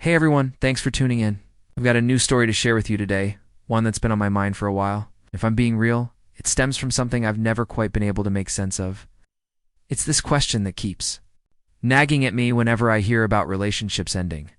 Hey everyone, thanks for tuning in. I've got a new story to share with you today, one that's been on my mind for a while. If I'm being real, it stems from something I've never quite been able to make sense of. It's this question that keeps nagging at me whenever I hear about relationships ending.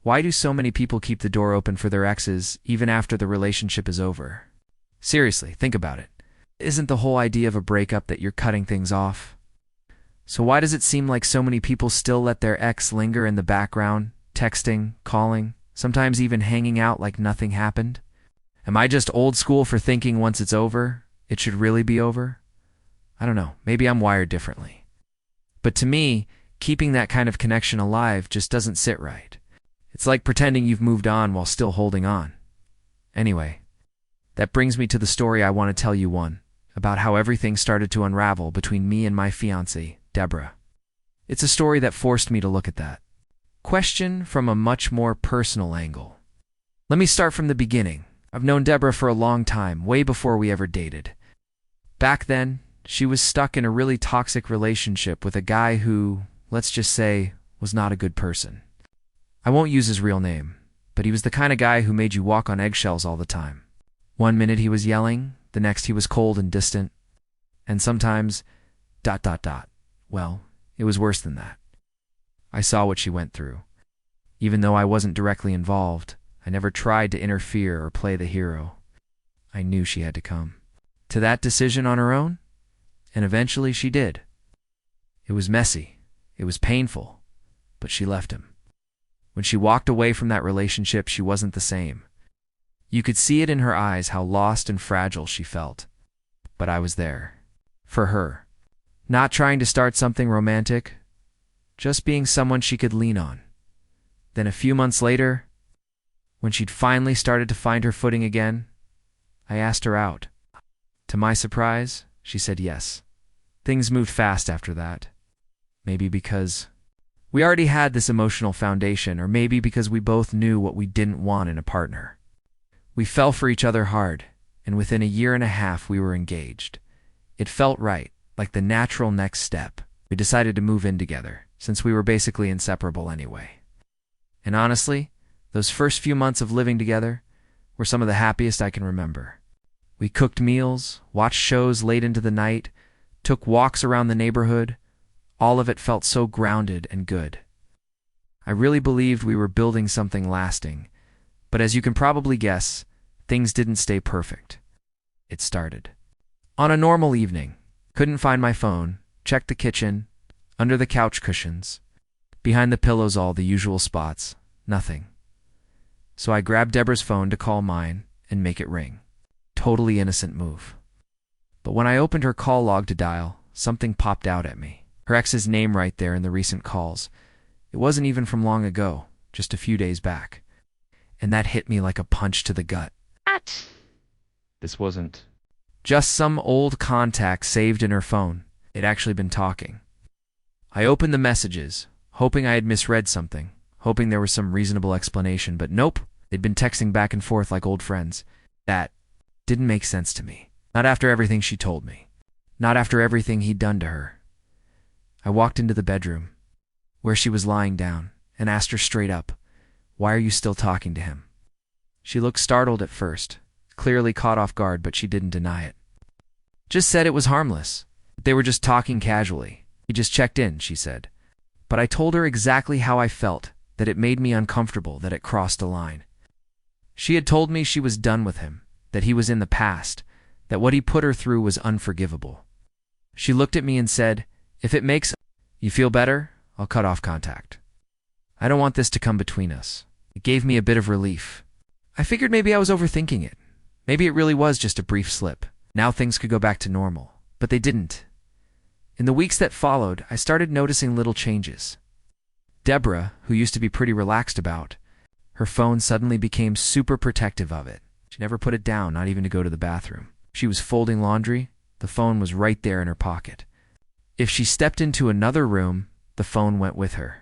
Why do so many people keep the door open for their exes even after the relationship is over? Seriously, think about it. Isn't the whole idea of a breakup that you're cutting things off? So why does it seem like so many people still let their ex linger in the background, texting, calling, sometimes even hanging out like nothing happened? Am I just old school for thinking once it's over, it should really be over? I don't know, maybe I'm wired differently. But to me, keeping that kind of connection alive just doesn't sit right. It's like pretending you've moved on while still holding on. Anyway, that brings me to the story I want to tell you, one about how everything started to unravel between me and my fiancée, Deborah. It's a story that forced me to look at that question from a much more personal angle. Let me start from the beginning. I've known Deborah for a long time, way before we ever dated. Back then, she was stuck in a really toxic relationship with a guy who, let's just say, was not a good person. I won't use his real name, but he was the kind of guy who made you walk on eggshells all the time. One minute he was yelling, the next he was cold and distant, and sometimes ... Well, it was worse than that. I saw what she went through. Even though I wasn't directly involved, I never tried to interfere or play the hero. I knew she had to come to that decision on her own, and eventually she did. It was messy, it was painful, but she left him. When she walked away from that relationship, she wasn't the same. You could see it in her eyes how lost and fragile she felt. But I was there. For her. Not trying to start something romantic, just being someone she could lean on. Then a few months later, when she'd finally started to find her footing again, I asked her out. To my surprise, she said yes. Things moved fast after that. Maybe because we already had this emotional foundation, or maybe because we both knew what we didn't want in a partner. We fell for each other hard, and within a year and a half we were engaged. It felt right, like the natural next step. We decided to move in together, since we were basically inseparable anyway. And honestly, those first few months of living together were some of the happiest I can remember. We cooked meals, watched shows late into the night, took walks around the neighborhood. All of it felt so grounded and good. I really believed we were building something lasting, but as you can probably guess, things didn't stay perfect. It started. On a normal evening, couldn't find my phone, checked the kitchen, under the couch cushions, behind the pillows, all the usual spots, nothing. So I grabbed Deborah's phone to call mine and make it ring. Totally innocent move. But when I opened her call log to dial, something popped out at me. Her ex's name right there in the recent calls. It wasn't even from long ago, just a few days back. And that hit me like a punch to the gut. What? This wasn't just some old contact saved in her phone. It'd actually been talking. I opened the messages, hoping I had misread something, hoping there was some reasonable explanation, but nope. They'd been texting back and forth like old friends. That didn't make sense to me. Not after everything she told me. Not after everything he'd done to her. I walked into the bedroom, where she was lying down, and asked her straight up, "Why are you still talking to him?" She looked startled at first, clearly caught off guard, but she didn't deny it. Just said it was harmless. They were just talking casually. He just checked in, she said. But I told her exactly how I felt, that it made me uncomfortable, that it crossed a line. She had told me she was done with him, that he was in the past, that what he put her through was unforgivable. She looked at me and said, "If it makes you feel better, I'll cut off contact. I don't want this to come between us." It gave me a bit of relief. I figured maybe I was overthinking it. Maybe it really was just a brief slip. Now things could go back to normal. But they didn't. In the weeks that followed, I started noticing little changes. Deborah, who used to be pretty relaxed about her phone, suddenly became super protective of it. She never put it down, not even to go to the bathroom. She was folding laundry, the phone was right there in her pocket. If she stepped into another room, the phone went with her.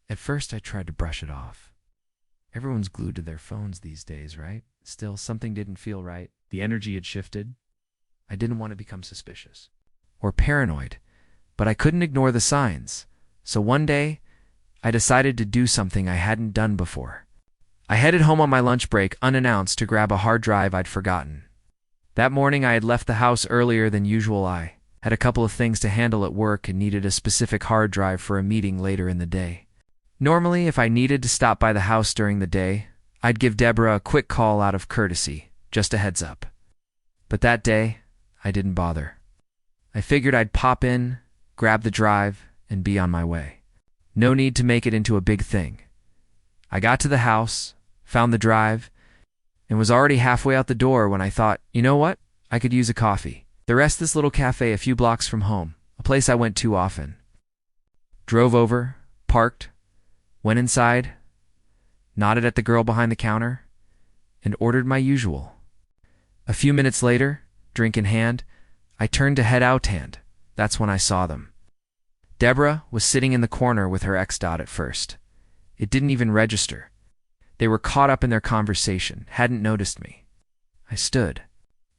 At first, I tried to brush it off. Everyone's glued to their phones these days, right? Still, something didn't feel right. The energy had shifted. I didn't want to become suspicious or paranoid, but I couldn't ignore the signs. So one day, I decided to do something I hadn't done before. I headed home on my lunch break unannounced to grab a hard drive I'd forgotten. That morning I had left the house earlier than usual. I had a couple of things to handle at work and needed a specific hard drive for a meeting later in the day. Normally, if I needed to stop by the house during the day, I'd give Deborah a quick call out of courtesy, just a heads up. But that day, I didn't bother. I figured I'd pop in, grab the drive, and be on my way. No need to make it into a big thing. I got to the house, found the drive, and was already halfway out the door when I thought, you know what? I could use a coffee. The rest this little cafe a few blocks from home, a place I went to often. Drove over, parked, went inside, nodded at the girl behind the counter, and ordered my usual. A few minutes later, drink in hand, I turned to head out and that's when I saw them. Deborah was sitting in the corner with her ex. At first. It didn't even register. They were caught up in their conversation, hadn't noticed me. I stood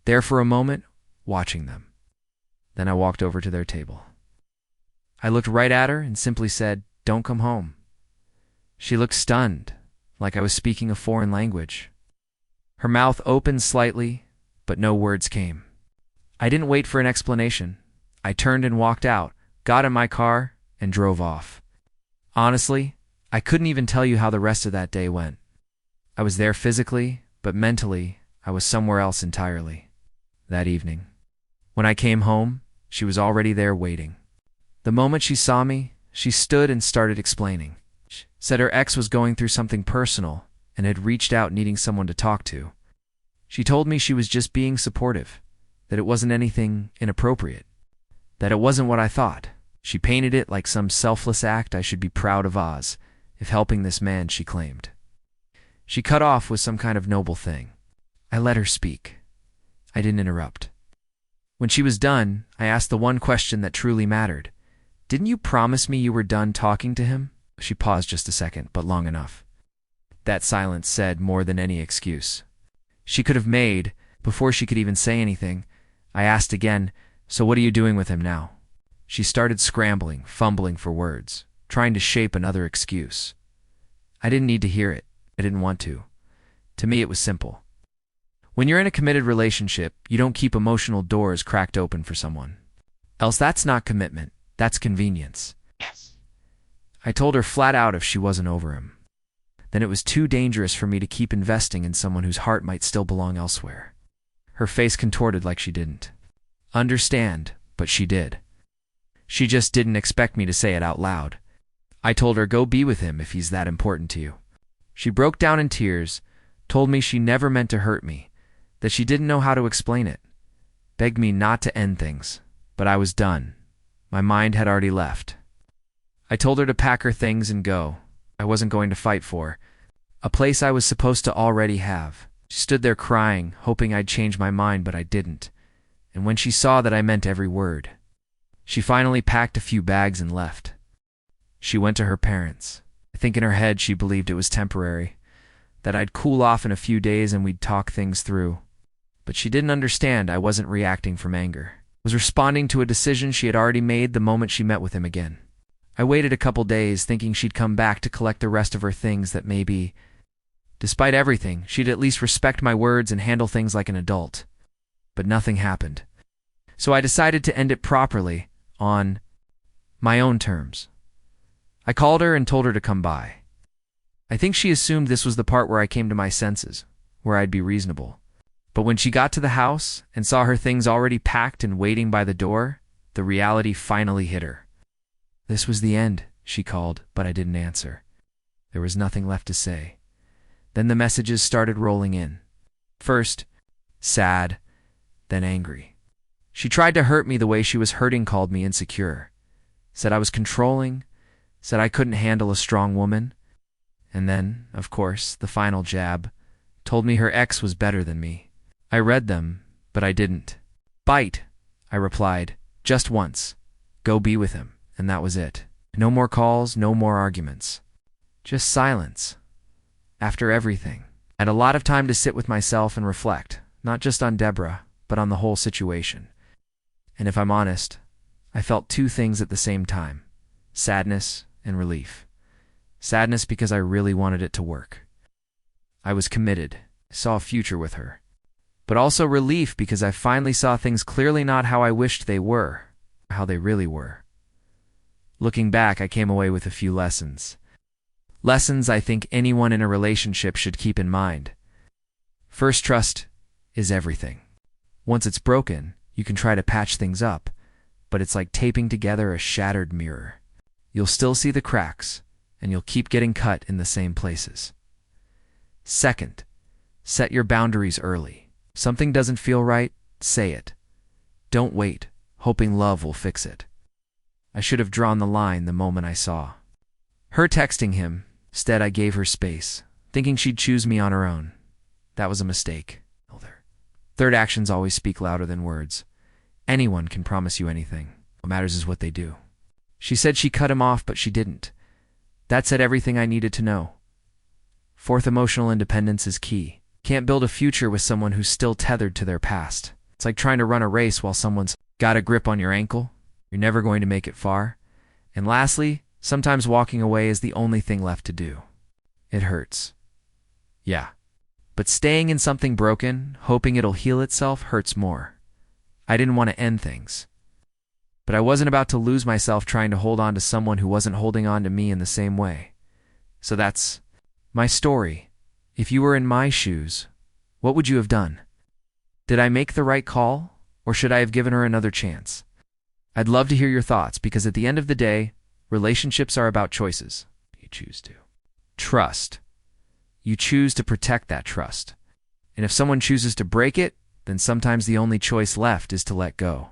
there for a moment, watching them. Then I walked over to their table. I looked right at her and simply said, "Don't come home." She looked stunned, like I was speaking a foreign language. Her mouth opened slightly, but no words came. I didn't wait for an explanation. I turned and walked out, got in my car, and drove off. Honestly, I couldn't even tell you how the rest of that day went. I was there physically, but mentally, I was somewhere else entirely. That evening, when I came home, she was already there waiting. The moment she saw me, she stood and started explaining. She said her ex was going through something personal and had reached out needing someone to talk to. She told me she was just being supportive, that it wasn't anything inappropriate, that it wasn't what I thought. She painted it like some selfless act I should be proud of if helping this man, she claimed. She cut off with some kind of noble thing. I let her speak. I didn't interrupt. When she was done, I asked the one question that truly mattered. "Didn't you promise me you were done talking to him?" She paused just a second, but long enough. That silence said more than any excuse she could have made. Before she could even say anything, I asked again, "So what are you doing with him now?" She started scrambling, fumbling for words, trying to shape another excuse. I didn't need to hear it. I didn't want to. To me, it was simple. When you're in a committed relationship, you don't keep emotional doors cracked open for someone. Else that's not commitment, that's convenience. Yes. I told her flat out if she wasn't over him, then it was too dangerous for me to keep investing in someone whose heart might still belong elsewhere. Her face contorted like she didn't understand, but she did. She just didn't expect me to say it out loud. I told her, "Go be with him if he's that important to you." She broke down in tears, told me she never meant to hurt me, that she didn't know how to explain it, begged me not to end things, but I was done. My mind had already left. I told her to pack her things and go. I wasn't going to fight for a place I was supposed to already have. She stood there crying, hoping I'd change my mind, but I didn't. And when she saw that I meant every word, she finally packed a few bags and left. She went to her parents. I think in her head she believed it was temporary, that I'd cool off in a few days and we'd talk things through. But she didn't understand I wasn't reacting from anger. I was responding to a decision she had already made the moment she met with him again. I waited a couple days thinking she'd come back to collect the rest of her things, that maybe, despite everything, she'd at least respect my words and handle things like an adult. But nothing happened. So I decided to end it properly, on my own terms. I called her and told her to come by. I think she assumed this was the part where I came to my senses, where I'd be reasonable. But when she got to the house and saw her things already packed and waiting by the door, the reality finally hit her. This was the end, she called, but I didn't answer. There was nothing left to say. Then the messages started rolling in. First, sad, then angry. She tried to hurt me the way she was hurting, called me insecure, said I was controlling, said I couldn't handle a strong woman. And then, of course, the final jab, told me her ex was better than me. I read them, but I didn't bite. I replied, just once, "Go be with him," and that was it. No more calls, no more arguments. Just silence. After everything, I had a lot of time to sit with myself and reflect, not just on Deborah, but on the whole situation. And if I'm honest, I felt two things at the same time: sadness and relief. Sadness because I really wanted it to work. I was committed, saw a future with her. But also relief because I finally saw things clearly, not how I wished they were, how they really were. Looking back, I came away with a few lessons. Lessons I think anyone in a relationship should keep in mind. First, trust is everything. Once it's broken, you can try to patch things up, but it's like taping together a shattered mirror. You'll still see the cracks, and you'll keep getting cut in the same places. Second, set your boundaries early. Something doesn't feel right, say it. Don't wait, hoping love will fix it. I should have drawn the line the moment I saw her texting him. Instead, I gave her space, thinking she'd choose me on her own. That was a mistake. Third, actions always speak louder than words. Anyone can promise you anything. What matters is what they do. She said she cut him off, but she didn't. That said everything I needed to know. Fourth, emotional independence is key. Can't build a future with someone who's still tethered to their past. It's like trying to run a race while someone's got a grip on your ankle. You're never going to make it far. And lastly, sometimes walking away is the only thing left to do. It hurts. Yeah. But staying in something broken, hoping it'll heal itself, hurts more. I didn't want to end things. But I wasn't about to lose myself trying to hold on to someone who wasn't holding on to me in the same way. So that's my story. If you were in my shoes, what would you have done? Did I make the right call, or should I have given her another chance? I'd love to hear your thoughts, because at the end of the day, relationships are about choices. You choose to. Trust. You choose to protect that trust. And if someone chooses to break it, then sometimes the only choice left is to let go.